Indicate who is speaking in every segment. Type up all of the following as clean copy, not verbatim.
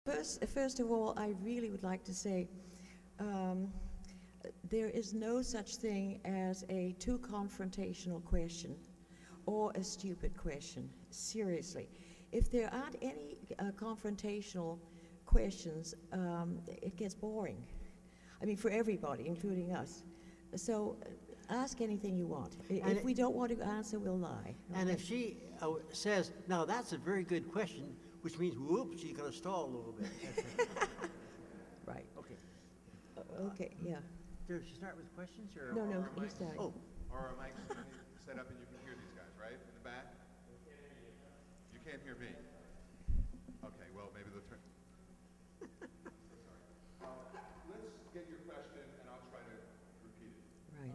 Speaker 1: First of all, I really would like to say there is no such thing as a too confrontational question or a stupid question. Seriously. If there aren't any confrontational questions, it gets boring. I mean, for everybody, including us. So ask anything you want. If we don't want to answer, we'll lie.
Speaker 2: And if she says, now that's a very good question, which means, whoops, she's going to stall a little bit.
Speaker 1: Right.
Speaker 2: Okay.
Speaker 1: Okay, yeah.
Speaker 2: Does she start with questions? Or
Speaker 1: No, he's starting.
Speaker 2: Oh.
Speaker 3: Are our mics set up and you can hear these guys, right? In the back? You can't hear me. Okay, well, maybe they'll turn. Sorry. Let's get your question and I'll try to repeat it.
Speaker 1: Right.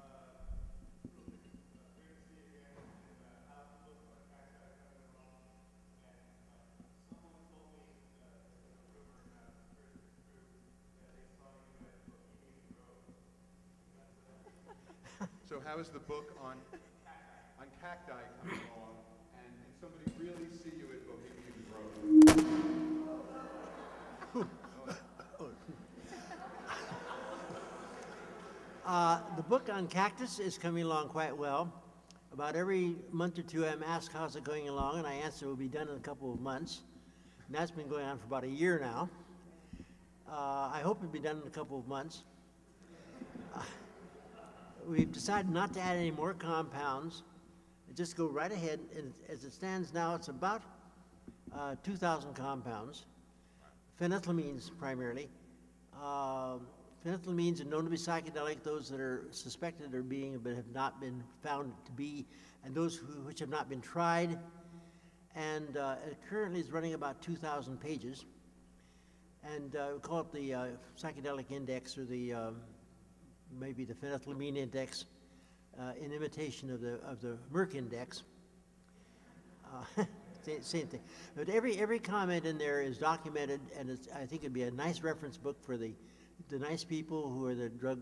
Speaker 3: So how is the book on cacti coming along? And can somebody really see you at Bohemian Grove?
Speaker 2: The book on cactus is coming along quite well. About every month or two, I'm asked how's it going along, and I answer it will be done in a couple of months. And that's been going on for about a year now. I hope it'll be done in a couple of months. We've decided not to add any more compounds. Just go right ahead, and as it stands now, it's about 2,000 compounds. Phenethylamines primarily. Phenethylamines are known to be psychedelic, those that are suspected of being but have not been found to be, and those which have not been tried. And it currently is running about 2,000 pages. And we call it the psychedelic index, or the maybe the phenethylamine index, in imitation of the Merck index. Same thing. But every comment in there is documented, and I think it'd be a nice reference book for the nice people who are the drug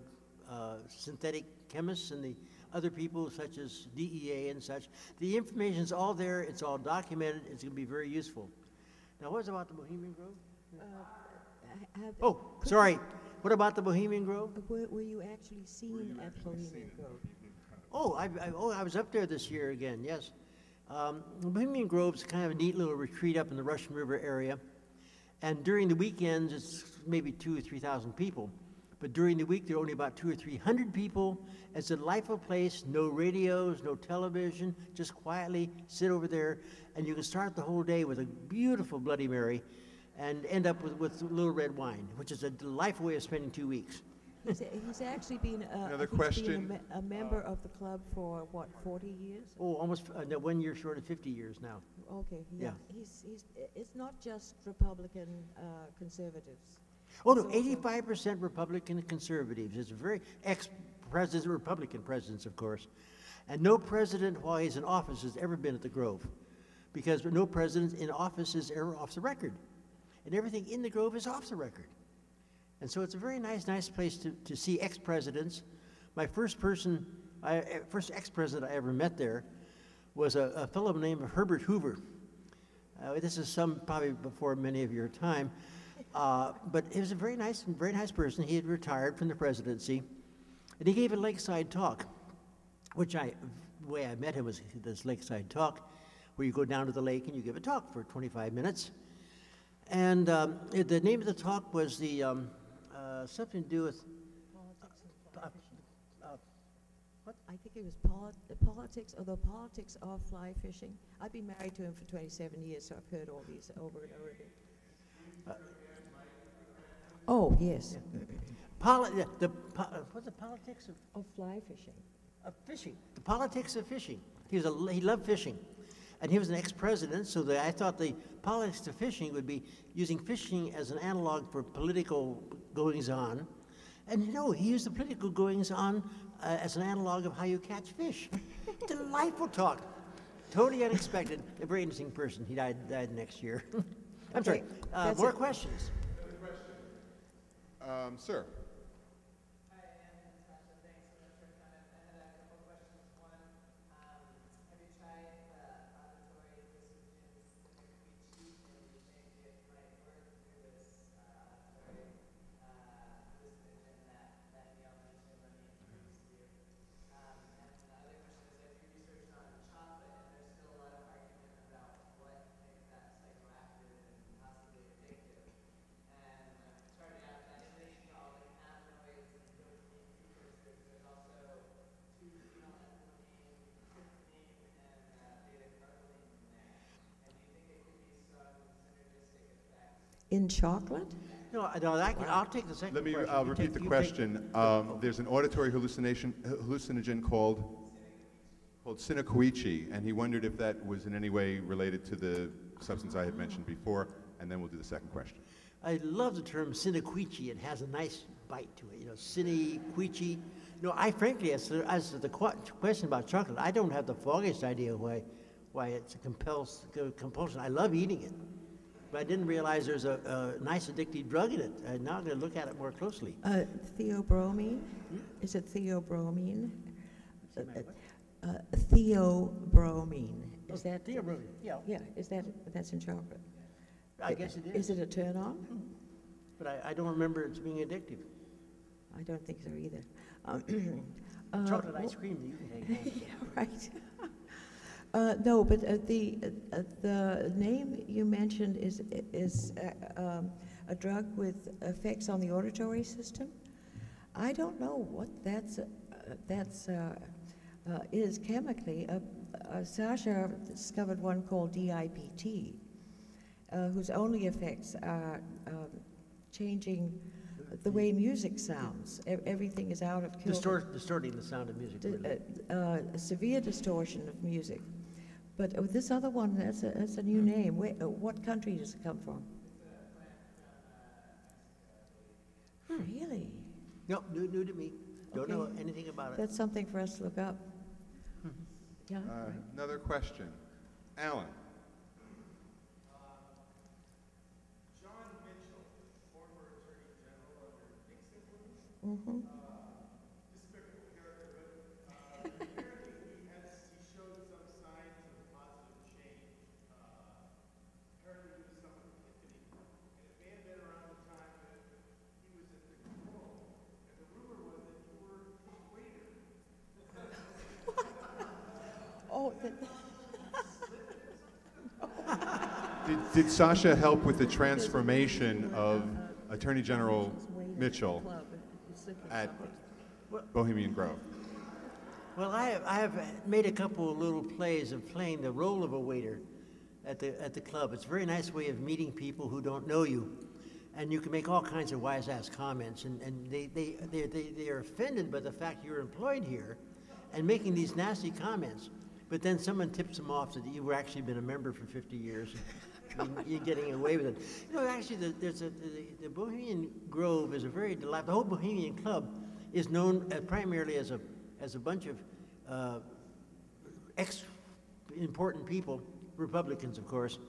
Speaker 2: synthetic chemists and the other people such as DEA and such. The information's all there. It's all documented. It's going to be very useful. Now, what was about the Bohemian Grove? Oh, sorry. What about the Bohemian Grove?
Speaker 1: Were you actually seen at Bohemian Grove?
Speaker 2: Oh, I was up there this year again, yes. Bohemian Grove's kind of a neat little retreat up in the Russian River area. And during the weekends, it's maybe 2,000 or 3,000 people. But during the week, there are only about 200 or 300 people. It's a delightful place, no radios, no television, just quietly sit over there. And you can start the whole day with a beautiful Bloody Mary and end up with little red wine, which is a delightful way of spending 2 weeks.
Speaker 1: He's actually been
Speaker 3: Another question.
Speaker 1: A member of the club for, what, 40 years?
Speaker 2: Oh, almost no, 1 year short of 50 years now.
Speaker 1: Okay,
Speaker 2: Yeah.
Speaker 1: It's not just Republican conservatives.
Speaker 2: Oh, no, 85% Republican conservatives. It's very ex-presidents, Republican presidents, of course. And no president while he's in office has ever been at the Grove, because no president in office is ever off the record. And everything in the Grove is off the record. And so it's a very nice place to see ex-presidents. My first ex-president I ever met there was a fellow named Herbert Hoover. This is probably before many of your time. But he was a very nice person. He had retired from the presidency. And he gave a lakeside talk, which the way I met him was this lakeside talk, where you go down to the lake and you give a talk for 25 minutes. And the name of the talk was something to do with
Speaker 1: what? I think it was the politics of fly fishing. I've been married to him for 27 years, so I've heard all these over and over again. Oh, yes.
Speaker 2: What's the politics
Speaker 1: of fly fishing?
Speaker 2: Of fishing. The politics of fishing. He loved fishing. And he was an ex-president, so I thought the politics of fishing would be using fishing as an analog for political goings-on. And no, he used the political goings-on as an analog of how you catch fish. Delightful talk. Totally unexpected. A very interesting person. He died next year. I'm sorry. More questions?
Speaker 3: Another question. Sir.
Speaker 1: In chocolate?
Speaker 2: No, I'll take the second
Speaker 3: Let me
Speaker 2: question.
Speaker 3: repeat the question. There's an auditory hallucinogen called synthesized, and he wondered if that was in any way related to the substance I had mentioned before, and then we'll do the second question.
Speaker 2: I love the term synthesized. It has a nice bite to it, you know, synthesized. No, I frankly, as to the question about chocolate, I don't have the foggiest idea why it's a compulsion. I love eating it, but I didn't realize there's a nice addictive drug in it. Now I'm going to look at it more closely.
Speaker 1: Theobromine? Is it theobromine? Theobromine. Is that
Speaker 2: theobromine? Yeah.
Speaker 1: Yeah. That's in chocolate?
Speaker 2: I guess it is.
Speaker 1: Is it a turn on?
Speaker 2: But I don't remember it being addictive.
Speaker 1: I don't think so either.
Speaker 2: Chocolate ice cream that you can take home.
Speaker 1: Yeah, right. No, but the name you mentioned is a drug with effects on the auditory system. I don't know what is chemically. Sasha discovered one called DIPT, whose only effects are changing the way music sounds. Everything is out of kilter.
Speaker 2: Distorting the sound of music.
Speaker 1: Severe distortion of music. But this other one, that's a new name. What country does it come from? Really?
Speaker 2: No, new to me. Don't know anything about it.
Speaker 1: That's something for us to look up. Yeah.
Speaker 3: Another question. Alan.
Speaker 1: Mm-hmm.
Speaker 4: Despicable character, but apparently he showed some signs of positive change. Apparently he was some epiphany. And it may have been around the time that he was at the Grove. And the rumor was that you were his waiter.
Speaker 1: Oh,
Speaker 3: Did Sasha help with the transformation of Attorney General Mitchell at Bohemian Grove?
Speaker 2: Well, I have made a couple of little plays of playing the role of a waiter at the club. It's a very nice way of meeting people who don't know you, and you can make all kinds of wise-ass comments, and they are offended by the fact you're employed here, and making these nasty comments. But then someone tips them off that you've actually been a member for 50 years. And you're getting away with it. You know, actually, the Bohemian Grove is a very delightful. The whole Bohemian Club is known primarily as a bunch of important people, Republicans, of course.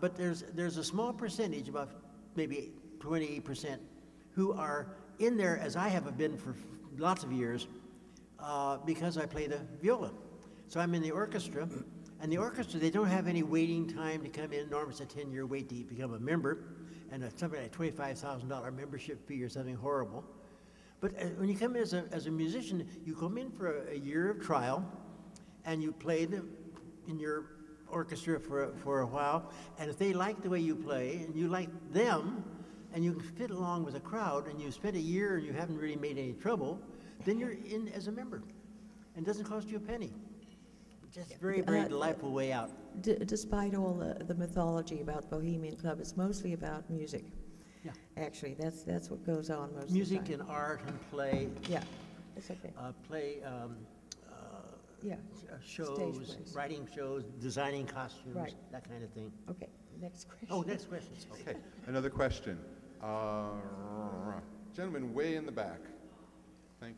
Speaker 2: But there's a small percentage, about maybe 28%, who are in there, as I have been for lots of years, because I play the viola. So I'm in the orchestra. And the orchestra, they don't have any waiting time to come in. Normally it's a 10-year wait to become a member, and something like a $25,000 membership fee or something horrible. But when you come in as a musician, you come in for a year of trial, and you play in your orchestra for a while, and if they like the way you play, and you like them, and you fit along with the crowd, and you spent a year and you haven't really made any trouble, then you're in as a member. And it doesn't cost you a penny. Just very, very delightful way out.
Speaker 1: Despite all the mythology about Bohemian Club, it's mostly about music.
Speaker 2: Yeah.
Speaker 1: Actually, that's what goes on most
Speaker 2: Music
Speaker 1: of the time.
Speaker 2: and art and play.
Speaker 1: Yeah, it's okay.
Speaker 2: Shows,
Speaker 1: Stage plays.
Speaker 2: writing shows, designing costumes,
Speaker 1: Right.
Speaker 2: that kind of thing.
Speaker 1: Okay, next question.
Speaker 2: Oh, next question.
Speaker 3: Okay, another question. Gentleman way in the back. Thank you.